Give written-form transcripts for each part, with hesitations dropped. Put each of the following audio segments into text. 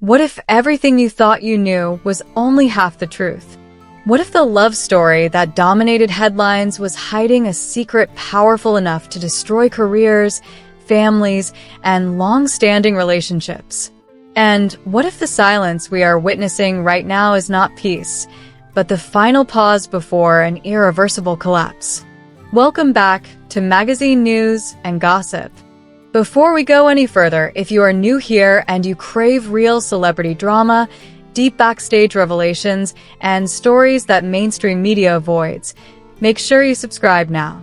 What if everything you thought you knew was only half the truth? What if the love story that dominated headlines was hiding a secret powerful enough to destroy careers, families, and long-standing relationships? And what if the silence we are witnessing right now is not peace, but the final pause before an irreversible collapse? Welcome back to Magazine News and Gossip. Before we go any further, if you are new here and you crave real celebrity drama, deep backstage revelations, and stories that mainstream media avoids, make sure you subscribe now.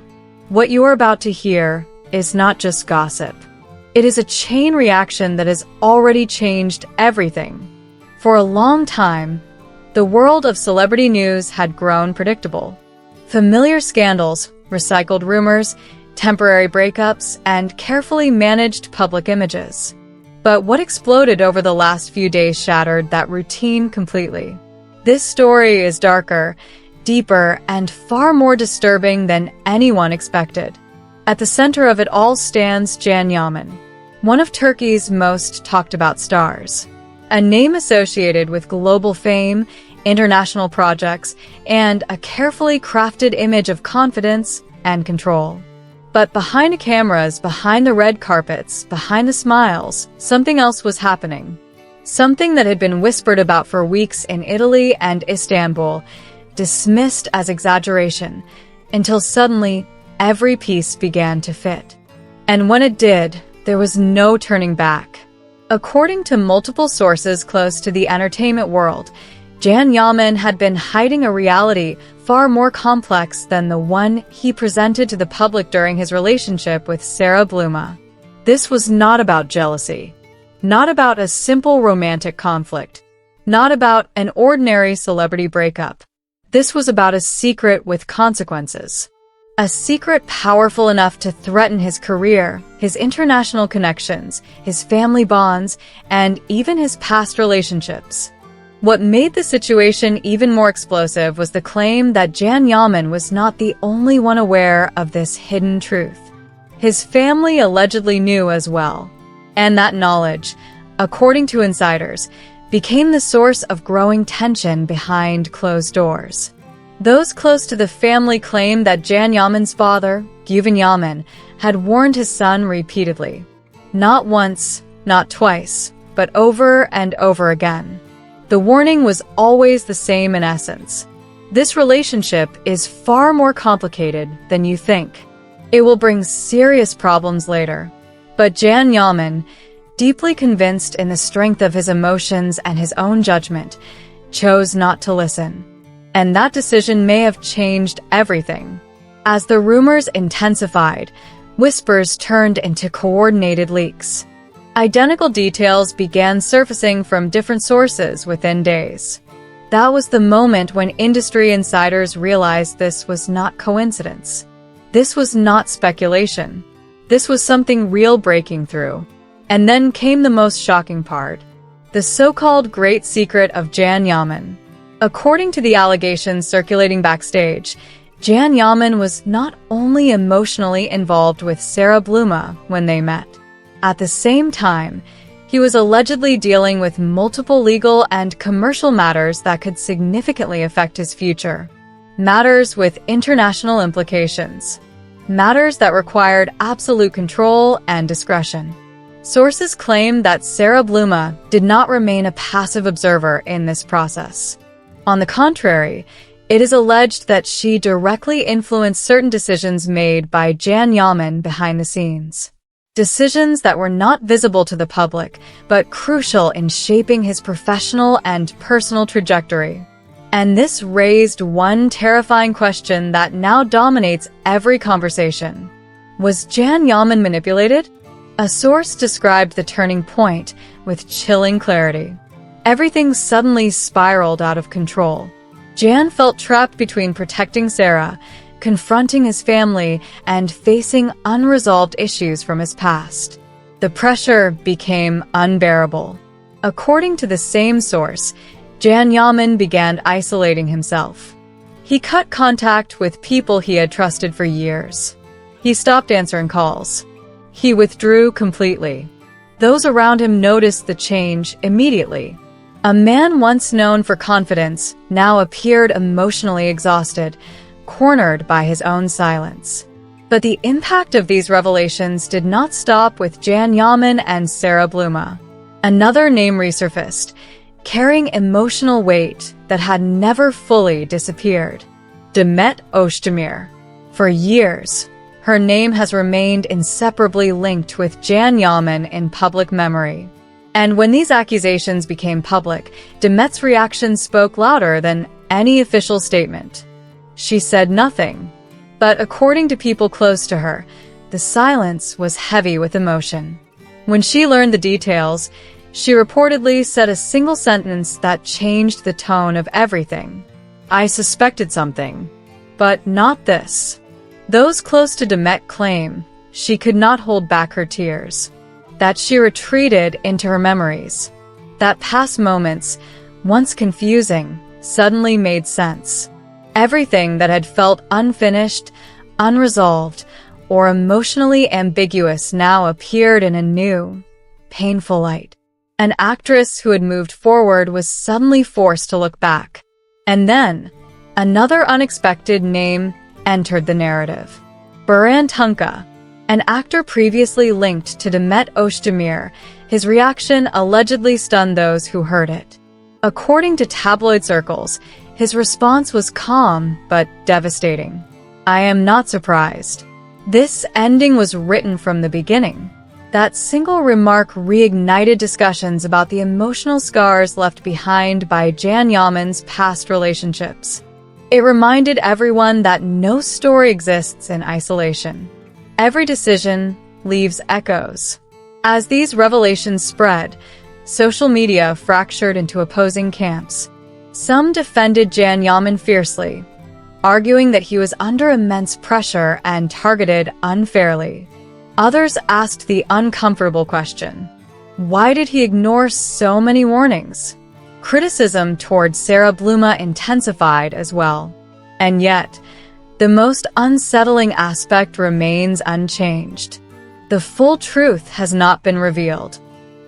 What you're about to hear is not just gossip. It is a chain reaction that has already changed everything. For a long time, the world of celebrity news had grown predictable. Familiar scandals, recycled rumors, temporary breakups, and carefully managed public images. But what exploded over the last few days shattered that routine completely. This story is darker, deeper, and far more disturbing than anyone expected. At the center of it all stands Can Yaman, one of Turkey's most talked about stars. A name associated with global fame, international projects, and a carefully crafted image of confidence and control. But behind the cameras, behind the red carpets, behind the smiles, something else was happening. Something that had been whispered about for weeks in Italy and Istanbul, dismissed as exaggeration, until suddenly every piece began to fit. And when it did, there was no turning back. According to multiple sources close to the entertainment world, Can Yaman had been hiding a reality far more complex than the one he presented to the public during his relationship with Sara Bluma. This was not about jealousy, not about a simple romantic conflict, not about an ordinary celebrity breakup. This was about a secret with consequences. A secret powerful enough to threaten his career, his international connections, his family bonds, and even his past relationships. What made the situation even more explosive was the claim that Can Yaman was not the only one aware of this hidden truth. His family allegedly knew as well. And that knowledge, according to insiders, became the source of growing tension behind closed doors. Those close to the family claimed that Can Yaman's father, Yammen, had warned his son repeatedly. Not once, not twice, but over and over again. The warning was always the same in essence. This relationship is far more complicated than you think. It will bring serious problems later. But Can Yaman, deeply convinced in the strength of his emotions and his own judgment, chose not to listen. And that decision may have changed everything. As the rumors intensified, whispers turned into coordinated leaks. Identical details began surfacing from different sources within days. That was the moment when industry insiders realized this was not coincidence. This was not speculation. This was something real breaking through. And then came the most shocking part. The so-called great secret of Can Yaman. According to the allegations circulating backstage, Can Yaman was not only emotionally involved with Sara Bluma when they met. At the same time, he was allegedly dealing with multiple legal and commercial matters that could significantly affect his future. Matters with international implications. Matters that required absolute control and discretion. Sources claim that Sara Bluma did not remain a passive observer in this process. On the contrary, it is alleged that she directly influenced certain decisions made by Can Yaman behind the scenes. Decisions that were not visible to the public, but crucial in shaping his professional and personal trajectory. And this raised one terrifying question that now dominates every conversation. Was Can Yaman manipulated? A source described the turning point with chilling clarity. Everything suddenly spiraled out of control. Can felt trapped between protecting Sara, confronting his family, and facing unresolved issues from his past. The pressure became unbearable. According to the same source, Can Yaman began isolating himself. He cut contact with people he had trusted for years. He stopped answering calls. He withdrew completely. Those around him noticed the change immediately. A man once known for confidence now appeared emotionally exhausted, cornered by his own silence. But the impact of these revelations did not stop with Yammen and Sara Bluma. Another name resurfaced, carrying emotional weight that had never fully disappeared. Demet. For years, her name has remained inseparably linked with Yammen in public memory. And when these accusations became public, Demet's reaction spoke louder than any official statement. She said nothing, but according to people close to her, the silence was heavy with emotion. When she learned the details, she reportedly said a single sentence that changed the tone of everything. "I suspected something, but not this." Those close to Demet claim she could not hold back her tears, that she retreated into her memories, that past moments, once confusing, suddenly made sense. Everything that had felt unfinished, unresolved, or emotionally ambiguous now appeared in a new, painful light. An actress who had moved forward was suddenly forced to look back. And then, another unexpected name entered the narrative. Baran Tunca, an actor previously linked to Demet. His reaction allegedly stunned those who heard it. According to tabloid circles, his response was calm but devastating. "I am not surprised. This ending was written from the beginning." That single remark reignited discussions about the emotional scars left behind by Yammen's past relationships. It reminded everyone that no story exists in isolation. Every decision leaves echoes. As these revelations spread, social media fractured into opposing camps. Some defended Yammen fiercely, arguing that he was under immense pressure and targeted unfairly. Others asked the uncomfortable question: why did he ignore so many warnings? Criticism toward Sara Bluma intensified as well. And yet, the most unsettling aspect remains unchanged. The full truth has not been revealed.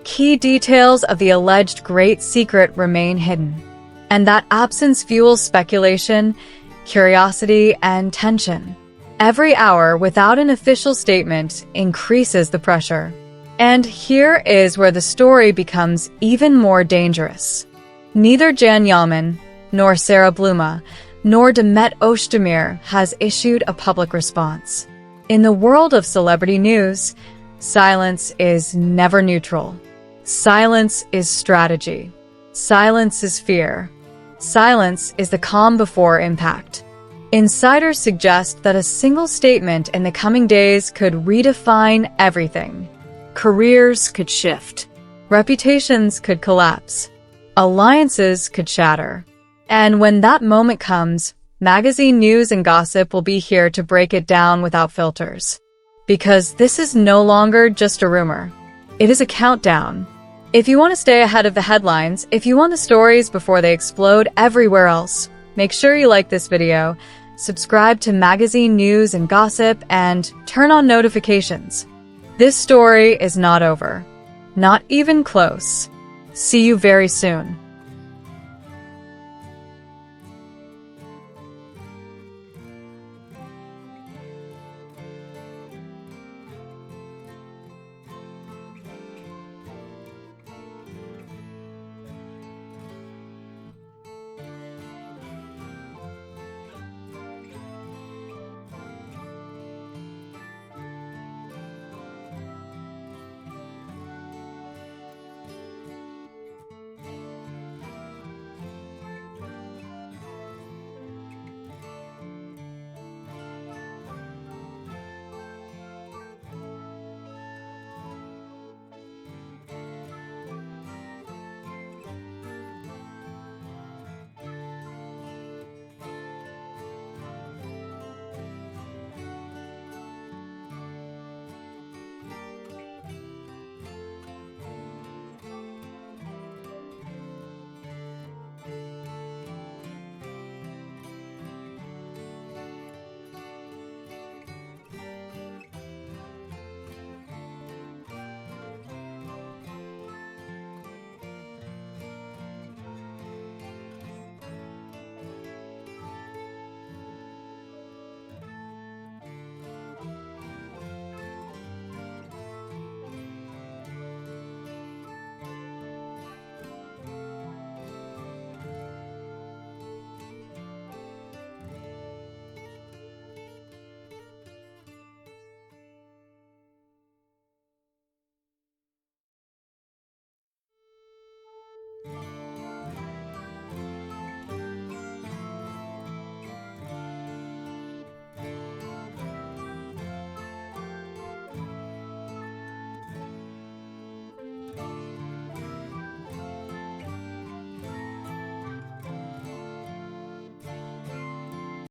Key details of the alleged great secret remain hidden. And that absence fuels speculation, curiosity, and tension. Every hour without an official statement increases the pressure. And here is where the story becomes even more dangerous. Neither Yammen, nor Sara Bluma, nor Demet has issued a public response. In the world of celebrity news, silence is never neutral. Silence is strategy. Silence is fear. Silence is the calm before impact. Insiders suggest that a single statement in the coming days could redefine everything. Careers could shift. Reputations could collapse. Alliances could shatter. And when that moment comes, magazine news and gossip will be here to break it down without filters. Because this is no longer just a rumor. It is a countdown. If you want to stay ahead of the headlines, if you want the stories before they explode everywhere else, make sure you like this video, subscribe to magazine news and gossip, and turn on notifications. This story is not over. Not even close. See you very soon.